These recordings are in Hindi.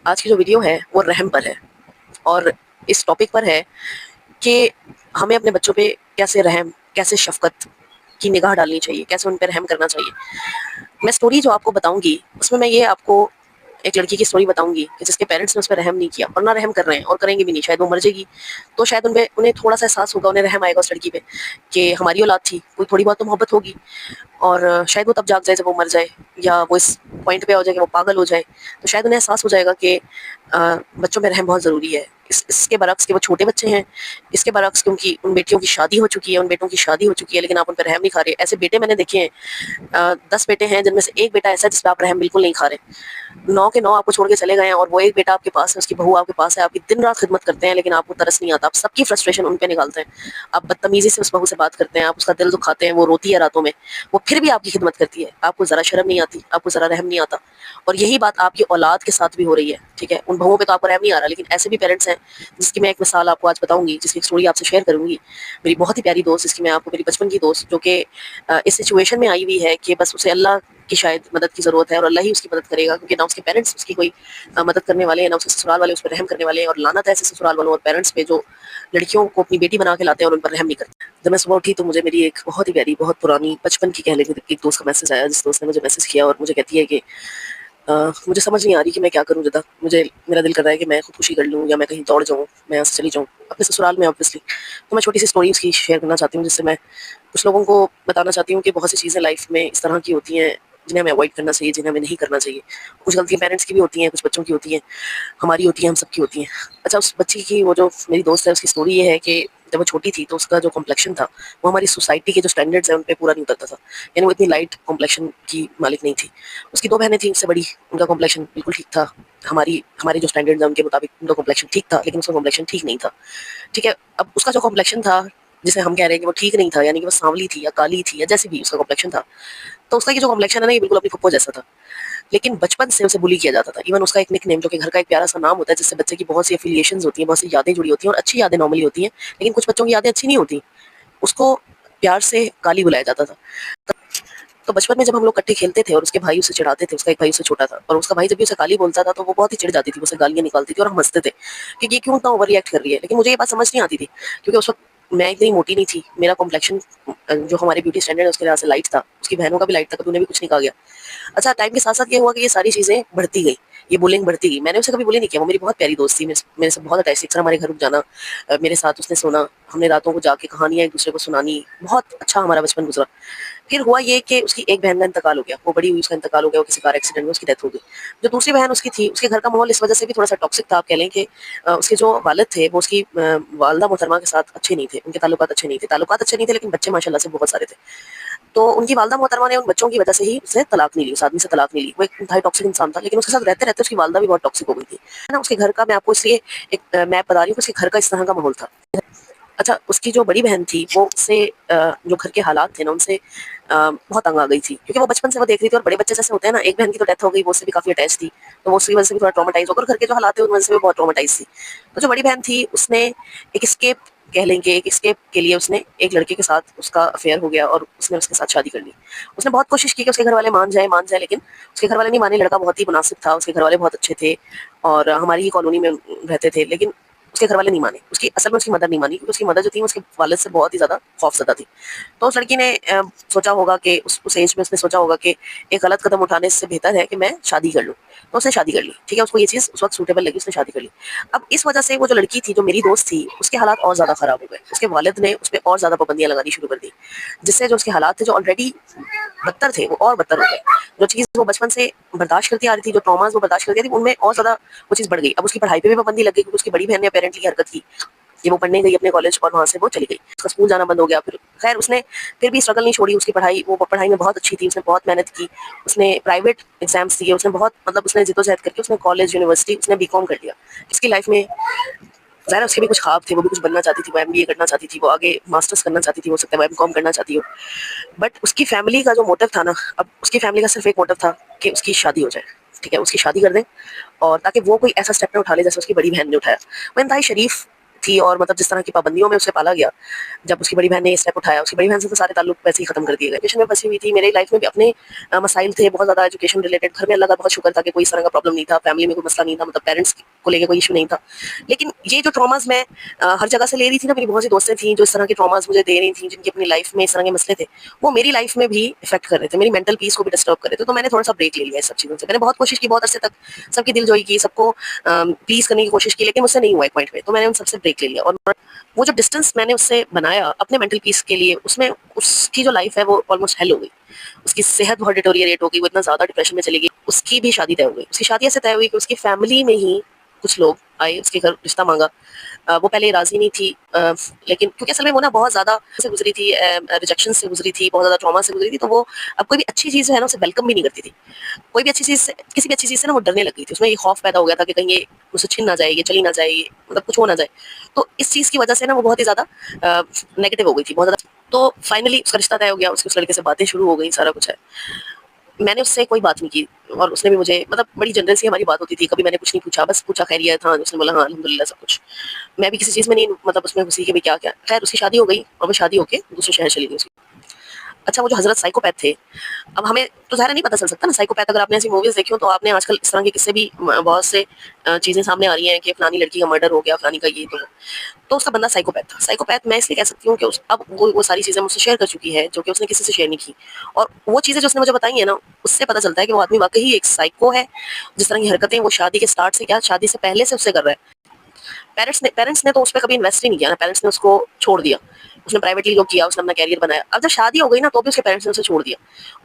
आज की जो वीडियो है वो रहम पर है और इस टॉपिक पर है कि हमें अपने बच्चों पे कैसे रहम, कैसे शफ़क़त की निगाह डालनी चाहिए, कैसे उन पे रहम करना चाहिए। मैं स्टोरी जो आपको बताऊँगी, उसमें मैं ये आपको एक लड़की की स्टोरी बताऊँगी कि जिसके पेरेंट्स ने उस पे रहम नहीं किया और ना रहम कर रहे हैं और करेंगे भी नहीं। शायद वो मर जाएगी, तो शायद उन्हें थोड़ा-सा एहसास होगा, उन्हें रहम आएगा उस लड़की पे कि हमारी औलाद थी, कोई थोड़ी बहुत तो मोहब्बत होगी। और शायद वो तब जाग जाए जब वो मर जाए, या वो इस पॉइंट पे आ जाए कि वो पागल हो जाए, तो शायद उन्हें एहसास हो जाएगा कि बच्चों में रहम बहुत ज़रूरी है। इसके बरअक्स कि वो छोटे बच्चे हैं, इसके बरअक्स क्योंकि उन बेटियों की शादी हो चुकी है, उन बेटों की शादी हो चुकी है, लेकिन आप उन पे रहम नहीं खा रहे। ऐसे बेटे मैंने देखे हैं, 10 बेटे हैं जिनमें से एक बेटा ऐसा है जिस पे आप रहम बिल्कुल नहीं खा रहे। 9 के 9 आपको छोड़ के चले गए हैं और वो एक बेटा आपके पास है, उसकी बहू आपके पास है, आपकी दिन-रात खिदमत करते हैं, लेकिन आपको तरस नहीं आता। आप सबकी फ्रस्ट्रेशन उन पे निकालते हैं। आप बदतमीज़ी से उस बहू से बात करते हैं, आप उसका दिल दुखाते हैं, वो रोती है रातों में, वो फिर भी आपकी खिदमत करती है। आपको ज़रा शर्म नहीं आती, आपको ज़रा रहम नहीं आता। और यही बात आपकी औलाद के साथ भी हो रही है, ठीक है? उन बहुओं पे तो आपको रहम नहीं आ रहा, लेकिन ऐसे भी पेरेंट्स हैं, जिसकी मैं एक मिसाल आपको आज बताऊँगी, जिसकी एक स्टोरी आपसे शेयर करूँगी। मेरी बहुत ही प्यारी दोस्त, जिसकी मैं आपको मेरी बचपन की दोस्त, जो कि इस सिचुएशन में आई हुई है कि बस उसे अल्लाह की शायद मदद की ज़रूरत है और अल्लाह ही उसकी मदद करेगा, क्योंकि ना उसके पेरेंट्स उसकी कोई मदद करने वाले हैं, ना उसके ससुराल वाले उस पर रहम करने वाले हैं। और लानत है ऐसे ससुराल वालों और पेरेंट्स पे जो लड़कियों को अपनी बेटी बना के लाते हैं और उन पर रहम नहीं करते। जब मैं सुबह उठी तो मुझे मेरी एक बहुत ही प्यारी, बहुत पुरानी बचपन की कह लेंगे एक दोस्त का मैसेज आया, जिस दोस्त ने मुझे मैसेज किया और मुझे कहती है कि मुझे समझ नहीं आ रही कि मैं क्या करूँ ज़िद्दा। मेरा दिल कर रहा है कि मैं खुदकुशी कर लूँ या मैं कहीं दौड़ जाऊँ, मैं यहाँ से चली जाऊँ अपने ससुराल में ऑब्वियसली। तो मैं छोटी-सी स्टोरी उसकी शेयर करना चाहती हूँ, जिससे मैं कुछ लोगों को बताना चाहती हूँ कि बहुत सी चीज़ें लाइफ़ में इस तरह की होती हैं, जिन्हें हमें अवॉइड करना चाहिए, जिन्हें हमें नहीं करना चाहिए। कुछ गलतियाँ पेरेंट्स की भी होती हैं, कुछ बच्चों की होती हैं, हमारी होती हैं, हम सबकी होती हैं। अच्छा, उस बच्ची की, वो जो मेरी दोस्त है, उसकी स्टोरी ये है कि जब वो छोटी थी तो उसका जो कॉम्प्लेक्शन था, वो हमारी सोसाइटी के जो स्टैंडर्ड्स हैं उन पे पूरा नहीं उतरता था। यानी वो इतनी लाइट कॉम्प्लेक्शन की मालिक नहीं थी। उसकी 2 बहनें थीं उससे बड़ी, उनका कॉम्प्लेक्शन बिल्कुल ठीक था। हमारे जो स्टैंडर्ड्स हैं उनके मुताबिक उनका कॉम्प्लेक्शन ठीक था, लेकिन उसका कॉम्प्लेक्शन ठीक नहीं था। ठीक है? अब उसका जो कॉम्प्लेक्शन था, जिसे हम कह रहे हैं कि वो ठीक नहीं था, यानी कि वो सांवली थी या काली थी या जैसे भी उसका कॉम्प्लेक्शन था, तो उसका ये जो कॉम्प्लेक्शन है ना, ये बिल्कुल अपनी फुप्पो जैसा था। लेकिन बचपन से उसे बुली किया जाता था। इवन उसका एक निकनेम, जो कि घर का एक प्यारा-सा नाम होता है, जिससे बच्चे की बहुत सी एफिलिएशंस होती हैं, बहुत सी यादें जुड़ी होती हैं और अच्छी यादें नॉर्मली होती हैं, लेकिन कुछ बच्चों की यादें अच्छी नहीं होती। उसको प्यार से काली बुलाया जाता था। तो बचपन में जब हम लोग इकट्ठे खेलते थे और उसके भाई उसे चिढ़ाते थे, उसका एक भाई उससे छोटा था, और उसका भाई जब भी उसे काली बोलता था तो वो बहुत ही चिढ़ जाती थी, वो उसे गालियाँ निकालती थी और हम हँसते थे कि ये क्यों इतना ओवर रिएक्ट कर रही है। लेकिन मुझे ये बात समझ नहीं आती थी, क्योंकि उस वक़्त मैं इतनी मोटी नहीं थी, मेरा कॉम्प्लेक्शन जो हमारे ब्यूटी स्टैंडर्ड है उसके लिहाज़ से लाइट था, उसकी बहनों का भी लाइट था, कभी उन्हें भी कुछ नहीं कहा गया। अच्छा, टाइम के साथ-साथ ये हुआ कि ये सारी चीज़ें बढ़ती गई, ये बुलिंग बढ़ती गई। मैंने उसे कभी बुली नहीं किया, वो मेरी बहुत प्यारी दोस्त थी, मेरे से बहुत अटैच थी। अक्सर हमारे घर रुक जाना, मेरे साथ उसने सोना, हमने रातों को जाके कहानियाँ एक-दूसरे को सुनानी, बहुत अच्छा हमारा बचपन गुज़रा। फिर हुआ ये कि उसकी एक बहन का इंतकाल हो गया, वो बड़ी हुई, उसका इंतकाल हो गया, वो किसी कार एक्सीडेंट में उसकी डेथ हो गई। जो दूसरी बहन उसकी थी, उसके घर का माहौल इस वजह से भी थोड़ा-सा टॉक्सिक था, आप कह लें कि उसके जो वालिद थे वो उसकी वालिदा मोहतरमा के साथ अच्छे नहीं थे, उनके ताल्लुकात अच्छे नहीं थे। ताल्लुकात अच्छे नहीं थे, लेकिन बच्चे माशाल्लाह से बहुत सारे थे। तो उनकी वालिदा मोहतरमा ने उन बच्चों की वजह से ही उससे तलाक नहीं ली, उस आदमी से तलाक नहीं ली। वो एक इंतहाई टॉक्सिक इंसान था, लेकिन उसके साथ रहते-रहते उसकी वालिदा भी बहुत टॉक्सिक हो गई थी। है ना? उसके घर का, मैं आपको इसलिए एक मैप बता रही हूँ कि उसके घर का इस तरह का माहौल था। अच्छा, उसकी जो बड़ी बहन थी, वो उससे जो घर के हालात थे ना, उनसे बहुत तंग आ गई थी, क्योंकि वो बचपन से वो देख रही थी, और बड़े बच्चे जैसे होते हैं ना, एक बहन की तो डेथ हो गई, वो उससे भी काफ़ी अटैच थी, तो वो उसकी वजह से भी थोड़ा ट्रॉमेटाइज़ होकर, घर के जो हालात थे उन वजह से भी बहुत ट्रॉमेटाइज़ थी। तो जो बड़ी बहन थी, उसने एक एस्केप, कह लेंगे एक एस्केप के लिए, उसने एक लड़के के साथ, उसका अफेयर हो गया और उसने उसके साथ शादी कर ली। उसने बहुत कोशिश की कि उसके घर वाले मान जाएँ, लेकिन उसके घर वाले नहीं माने। लड़का बहुत ही मुनासिब था, उसके घर वाले बहुत अच्छे थे और हमारी ही कॉलोनी में रहते थे, लेकिन उसके घर वाले नहीं माने। उसकी असल में उसकी मदर नहीं मानी, क्योंकि उसकी मदर जो थी, वो उसके वालिद से बहुत ही ज़्यादा खौफ़ज़दा थी। तो उस लड़की ने सोचा होगा कि उस एज में उसने सोचा होगा कि एक गलत कदम उठाने से बेहतर है कि मैं शादी कर लूँ। तो उसने शादी कर ली, ठीक है? उसको ये चीज़ उस वक़्त सूटेबल लगी, उसने शादी कर ली। अब इस वजह से वो जो लड़की थी, जो मेरी दोस्त थी, उसके हालात और ज़्यादा ख़राब हो गए। उसके वालिद ने उस पे और ज़्यादा पाबंदियाँ लगानी शुरू कर दी, जिससे जो उसके हालात थे, जो ऑलरेडी बदतर थे, वो और बदतर हो गए। जो चीज़ वो बचपन से बर्दाश्त करती आ रही थी, जो ट्रॉमाज़ वो बर्दाश्त करती थी, उनमें और ज़्यादा वो चीज़ बढ़ गई। अब उसकी पढ़ाई पे भी पाबंदी लग गई, क्योंकि उसकी बड़ी बहन ने अपेरेंटली ये हरकत की कि वो पढ़ने गई अपने कॉलेज और वहाँ से वो चली गई। उसका स्कूल जाना बंद हो गया। फिर खैर उसने फिर भी स्ट्रगल नहीं छोड़ी, उसकी पढ़ाई, वो पढ़ाई में बहुत अच्छी थी, उसने बहुत मेहनत की, उसने प्राइवेट एग्ज़ाम्स दिए, उसने बहुत, मतलब उसने जद्दोजहद करके उसने कॉलेज, यूनिवर्सिटी, उसने बीकॉम कर लिया। उसकी लाइफ़ में ज़ाहिर है उसके भी कुछ ख्वाब थे, वो भी कुछ बनना चाहती थी, वो एमबीए करना चाहती थी, वो आगे मास्टर्स करना चाहती थी, हो सकता है वो एमकॉम करना चाहती हो। बट उसकी फैमिली का जो मोटिव था ना, अब उसकी फैमिली का सिर्फ़ एक मोटिव था कि उसकी शादी हो जाए, ठीक है? उसकी शादी कर दें, और ताकि वो कोई ऐसा स्टेप ना उठा ले जैसे उसकी बड़ी बहन ने उठाया। वो इंतहाई शरीफ थी और मतलब जिस तरह की पाबंदियों में उसे पाला गया, जब उसकी बड़ी बहन ने ये स्टेप उठाया, उसकी बड़ी बहन से तो सारे ताल्लुक वैसे ही खत्म कर दिए गए। एजुकेशन में फंसी हुई थी, मेरी लाइफ में भी अपने मसाइल थे बहुत ज़्यादा एजुकेशन रिलेटेड। घर में अल्लाह का बहुत शुक्र था कि कोई इस तरह का प्रॉब्लम नहीं था, फैमिली में कोई मसला नहीं था, मतलब पेरेंट्स को लेके कोई इशू नहीं था। लेकिन ये जो ट्रॉमास मैं हर जगह से ले रही थी ना, मेरी बहुत सी दोस्तें थी जो इस तरह के ट्रॉमास मुझे दे रही थी, जिनकी अपनी लाइफ में इस तरह के मसले थे, वो मेरी लाइफ में भी इफेक्ट कर रहे थे, मेरी मेंटल पीस को भी डिस्टर्ब कर रहे थे। तो मैंने थोड़ा सा ब्रेक ले लिया इस सब चीज़ों से। मैंने बहुत कोशिश की, बहुत अरसे तक सबकी दिलजोई की, सबको प्लीज करने की कोशिश की, लेकिन मुझसे नहीं हुआ एक पॉइंट पे। तो मैंने उन सबसे ब्रेक ले लिया और वो जो डिस्टेंस मैंने उससे बनाया अपने मेंटल पीस के लिए, उसमें उसकी जो लाइफ है वो ऑलमोस्ट हेल हो गई। उसकी सेहत बहुत डिटोरिएट हो गई, वो इतना ज़्यादा डिप्रेशन में चली गई। उसकी भी शादी तय हो गई। उसकी शादी ऐसे तय हुई कि उसकी फैमिली में ही कुछ लोग आए, उसके घर रिश्ता मांगा। वो पहले राजी नहीं थी, लेकिन क्योंकि असल में वो ना बहुत ज़्यादा से गुजरी थी, रिजेक्शन से गुजरी थी, बहुत ज़्यादा ट्रॉमा से गुजरी थी। तो वो अब कोई भी अच्छी चीज़ है ना उसे वेलकम भी नहीं करती थी। कोई भी अच्छी चीज़ से, किसी भी अच्छी चीज़ से ना वो डरने लगी थी। उसमें ये खौफ पैदा हो गया था कि कहीं ये मुझसे छिन ना जाए, ये चली ना जाए, मतलब कुछ हो ना जाए। तो इस चीज़ की वजह से ना वो बहुत ही ज़्यादा नेगेटिव हो गई थी, बहुत ज़्यादा। तो फाइनली उसका रिश्ता तय हो गया, उसके उस लड़के से बातें शुरू हो गई, सारा कुछ है। मैंने उससे कोई बात नहीं की और उसने भी मुझे, मतलब बड़ी जनरल सी हमारी बात होती थी, कभी मैंने कुछ नहीं पूछा, बस पूछा खैरियत, हाँ। उसने बोला हाँ अल्हम्दुलिल्लाह सब कुछ। मैं भी किसी चीज़ में नहीं, मतलब उसमें घुसी कि भी क्या क्या। खैर उसकी शादी हो गई और वो शादी होके दूसरे शहर चली गई उसकी। अच्छा, वो जो हज़रत साइकोपैथ थे, अब हमें तो ज़ाहिर नहीं पता चल सकता ना साइकोपैथ। अगर आपने ऐसी मूवीज़ देखी हो तो आपने आजकल इस तरह के किस्से भी बहुत से चीज़ें सामने आ रही हैं कि फलानी लड़की का मर्डर हो गया, फलानी का ये तो उसका बंदा साइकोपैथ था। साइकोपैथ मैं इसलिए कह सकती हूँ कि उस अब वो सारी चीज़ें मुझसे शेयर कर चुकी है जो कि उसने किसी से शेयर नहीं की। और वो चीज़ें जो उसने मुझे बताई है ना, उससे पता चलता है कि वो आदमी वाक़ई एक साइको है। जिस तरह की हरकतें वो शादी के स्टार्ट से, क्या शादी से पहले से उससे कर रहा है। पेरेंट्स ने तो उस पे कभी इन्वेस्ट ही नहीं किया ना, पेरेंट्स ने उसको छोड़ दिया। उसने प्राइवेटली जो किया, उसने अपना कैरियर बनाया। अब जब शादी हो गई ना, तो भी उसके पेरेंट्स ने उसे छोड़ दिया।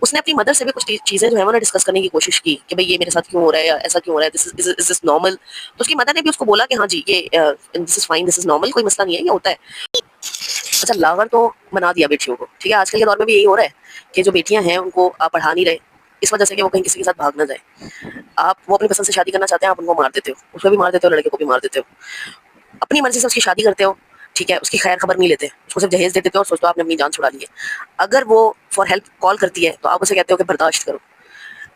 उसने अपनी मदर से भी कुछ चीज़ें जो है वो ना डिस्कस करने की कोशिश की कि भाई ये मेरे साथ क्यों हो रहा है या ऐसा क्यों हो रहा है, इज दिस नॉर्मल। तो उसकी मदर ने भी उसको बोला कि हाँ जी ये this is fine, this is normal, कोई मसला नहीं है, ये होता है। अच्छा, लावर तो बना दिया बेटियों को, ठीक है। आजकल के दौर में भी यही हो रहा है कि जो बेटियां हैं उनको आप पढ़ा नहीं रहे, इस वजह से कि वो कहीं किसी के साथ भाग ना जाए। आप वो अपनी पसंद से शादी करना चाहते हैं, आप उनको मार देते हो, उसको भी मार देते हो, लड़के को भी मार देते हो। अपनी मर्जी से उसकी शादी करते हो, ठीक है। उसकी खैर खबर नहीं लेते, उसको सिर्फ जहेज दे देते हो और सोचते हो आपने अपनी जान छुड़ा ली है। अगर वो फॉर हेल्प कॉल करती है तो आप उसे कहते हो कि बर्दाश्त करो,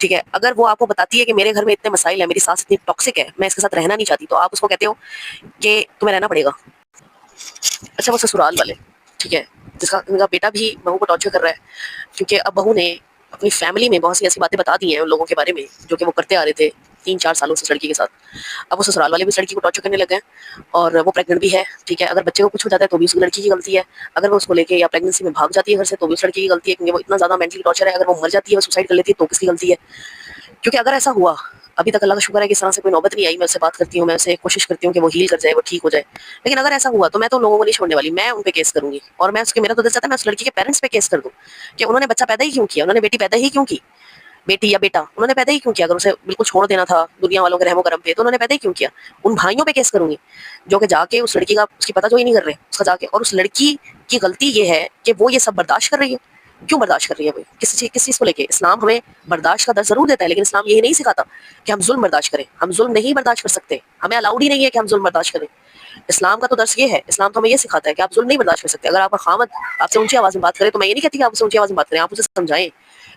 ठीक है। अगर वो आपको बताती है कि मेरे घर में इतने मसाइल है, मेरी सास इतनी टॉक्सिक है, मैं इसके साथ रहना नहीं चाहती, तो आप उसको कहते हो कि तुम्हें रहना पड़ेगा। अच्छा, वो ससुराल वाले, ठीक है, जिसका उनका बेटा भी बहू को टॉर्चर कर रहा है, क्योंकि अब बहू ने अपनी फैमिली में बहुत सी ऐसी बातें बता दी हैं उन लोगों के बारे में जो कि वो करते आ रहे थे 3-4 सालों से इस लड़की के साथ। अब वो ससुराल वाले भी इस लड़की को टॉर्चर करने लगे हैं और वो प्रेग्नेंट भी है, ठीक है। अगर बच्चे को कुछ हो जाता है तो भी उस लड़की की गलती है। अगर वो उसको लेके या प्रेगनेंसी में भाग जाती है घर से तो भी उस लड़की की गलती है, क्योंकि वो इतना ज़्यादा मेंटली टॉर्चर है। अगर वो मर जाती है, वो सुसाइड कर लेती है, तो किसकी गलती है? क्योंकि अगर ऐसा हुआ, अभी तक अल्लाह का शुक्र है कि इस तरह से कोई नौबत नहीं आई। मैं उससे बात करती हूँ, मैं उससे कोशिश करती हूँ कि वो हील कर जाए, वो ठीक हो जाए। लेकिन अगर ऐसा हुआ तो मैं तो लोगों को नहीं छोड़ने वाली, मैं उन पे केस करूंगी। और मैं उसके, मेरा तो दिल चाहता है मैं उस लड़की के पेरेंट्स पे केस कर दूं कि उन्होंने बच्चा पैदा ही क्यों किया, उन्होंने बेटी पैदा ही क्यों की, बेटी या बेटा उन्होंने पैदा ही क्यों किया। अगर उसे बिल्कुल छोड़ देना था दुनिया वालों के रहमो करम पे, तो उन्होंने पैदा ही क्यों किया। उन भाइयों पे केस करूंगी जो कि जाके उस लड़की का, उसकी पता जो ही नहीं कर रहे, उसका जाके, और उस लड़की की गलती ये है कि वो ये सब बर्दाश्त कर रही है। क्यों बर्दाश्त कर रही है भाई, किस चीज़ को लेके? इस्लाम हमें बर्दाश्त का दर्ज जरूर देता है, लेकिन इस्लाम यही नहीं सिखाता कि हम जुल्म बर्दाश्त करें। हम जुल्म नहीं बर्दाश्त कर सकते, हमें अलाउड ही नहीं है कि हम जुल्म बर्दाश्त करें। इस्लाम का तो दर्स ये है, इस्लाम तो हमें ये सिखाता है कि आप जुल्म नहीं बर्दाश्त कर सकते। अगर आपका खामद आपसे ऊंची आवाज में बात करे, तो मैं ये नहीं कहती कि आप उससे ऊंची आवाज में बात करें, आप उसे समझाएं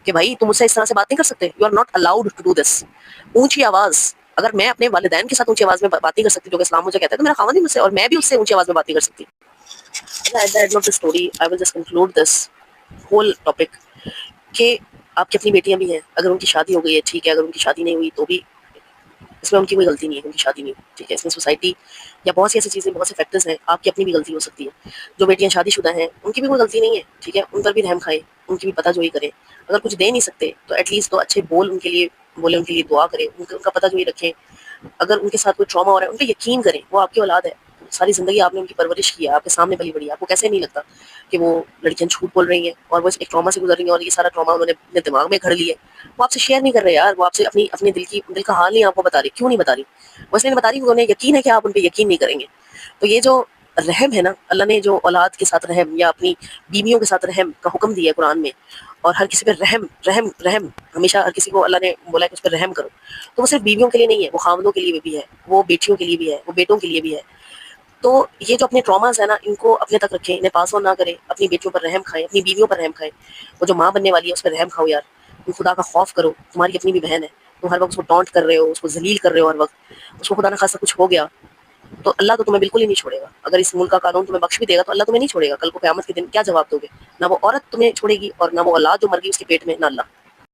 कि भाई तुम मुझसे इस तरह से बात नहीं कर सकते, you are not allowed to do this. ऊंची आवाज, अगर मैं अपने वालिदैन के साथ ऊंची आवाज में बात नहीं कर सकती जो कि इस्लाम मुझे कहता है, तो मेरा खामद भी मुझसे, और मैं भी उससे ऊंची आवाज में बात नहीं कर सकती। At the end of the story, I will just conclude this whole topic कि आपकी अपनी बेटियां भी हैं, अगर उनकी शादी हो गई है ठीक है, अगर उनकी शादी नहीं हुई तो भी इसमें उनकी कोई गलती नहीं है, उनकी शादी नहीं हुई, ठीक है। इसमें सोसाइटी या बहुत सी ऐसी चीज़ें, बहुत से फैक्टर्स हैं, आपकी अपनी भी गलती हो सकती है। जो बेटियां शादीशुदा हैं उनकी भी कोई गलती नहीं है, ठीक है। उन पर भी रहम खाएं, उनकी भी पता जोई करें। अगर कुछ दे नहीं सकते तो एटलीस्ट तो अच्छे बोल उनके लिए बोले, उनके लिए दुआ करें, उनका पता जोई रखें। अगर उनके साथ कोई ट्रॉमा हो रहा है, उन पे यकीन करें, वो आपकी औलाद है। सारी ज़िंदगी आपने उनकी परवरिश की है, आपके सामने पली बड़ी है, आपको कैसे नहीं लगता कि वो लड़कियां झूठ बोल रही हैं और वो एक ट्रॉमा से गुजर रही हैं और ये सारा ट्रॉमा उन्होंने अपने दिमाग में घड़ लिया है। वो आपसे शेयर नहीं कर रहे यार, वो आपसे अपनी अपने दिल का हाल नहीं आपको बता रही। क्यों नहीं बता रही? वो इसलिए नहीं बता रही, उन्हें यकीन है कि आप उन पे यकीन नहीं करेंगे। तो ये जो रहम है ना, अल्लाह ने जो औलाद के साथ रहम या अपनी बीवियों के साथ रहम का हुक्म दिया है कुरान में, और हर किसी पे रहम रहम रहम, हमेशा हर किसी को अल्लाह ने बोला है कि उस पर रहम करो। तो वो सिर्फ बीवियों के लिए नहीं है, वो खामदों के लिए भी है, वो बेटियों के लिए भी है, वो बेटों के लिए भी है। तो ये जो अपने ट्रॉमास है ना, इनको अपने तक रखें, इन्हें पास ऑन ना करें। अपनी बेटियों पर रहम खाएं, अपनी बीवियों पर रहम खाएं। वो जो माँ बनने वाली है उस पर रहम खाओ यार, तुम खुदा का खौफ करो। तुम्हारी अपनी भी बहन है, तुम हर वक्त उसको टॉन्ट कर रहे हो, उसको जलील कर रहे हो हर वक्त, उसको खुदा ना खासा कुछ हो गया तो अल्लाह तो तुम्हें बिल्कुल ही नहीं छोड़ेगा। अगर इस मुल्क का कानून तुम्हें बख्श भी देगा तो अल्लाह तुम्हें नहीं छोड़ेगा। कल को क़यामत के दिन क्या जवाब दोगे? ना वो औरत तुम्हें छोड़ेगी और ना वो औलाद जो मर गई उसके पेट में, ना अल्लाह।